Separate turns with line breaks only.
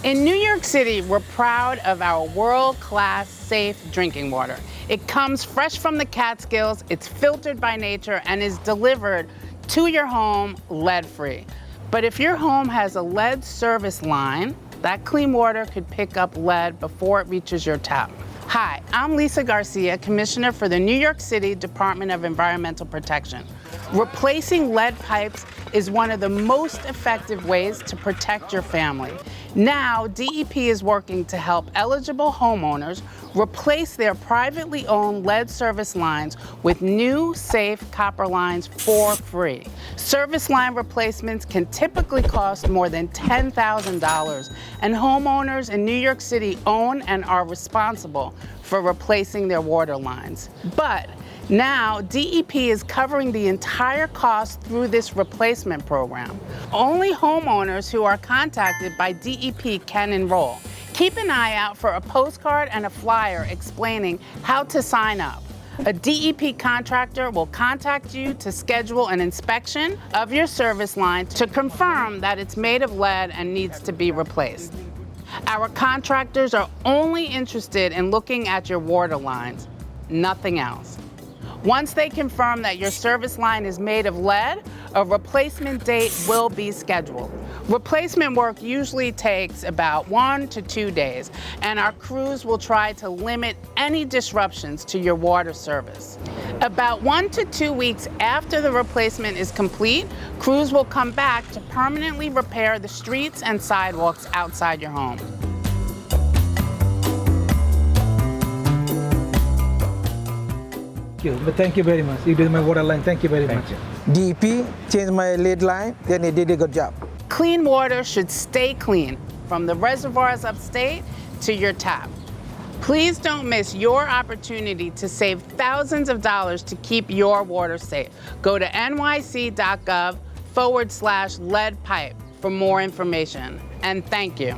In New York City, we're proud of our world-class safe drinking water. It comes fresh from the Catskills, it's filtered by nature, and is delivered to your home lead-free. But if your home has a lead service line, that clean water could pick up lead before it reaches your tap. Hi, I'm Lisa Garcia, Commissioner for the New York City Department of Environmental Protection. Replacing lead pipes is one of the most effective ways to protect your family. Now, DEP is working to help eligible homeowners replace their privately owned lead service lines with new, safe copper lines for free. Service line replacements can typically cost more than $10,000, and homeowners in New York City own and are responsible for replacing their water lines. But now, DEP is covering the entire cost through this replacement program. Only homeowners who are contacted by DEP can enroll. Keep an eye out for a postcard and a flyer explaining how to sign up. A DEP contractor will contact you to schedule an inspection of your service line to confirm that it's made of lead and needs to be replaced. Our contractors are only interested in looking at your water lines, nothing else. Once they confirm that your service line is made of lead, a replacement date will be scheduled. Replacement work usually takes about 1 to 2 days, and our crews will try to limit any disruptions to your water service. About 1 to 2 weeks after the replacement is complete, crews will come back to permanently repair the streets and sidewalks outside your home.
But thank you very much. You did my water line. Thank you very much.
DEP changed my lead line, then they did a good job.
Clean water should stay clean from the reservoirs upstate to your tap. Please don't miss your opportunity to save thousands of dollars to keep your water safe. Go to nyc.gov/leadpipe for more information. And thank you.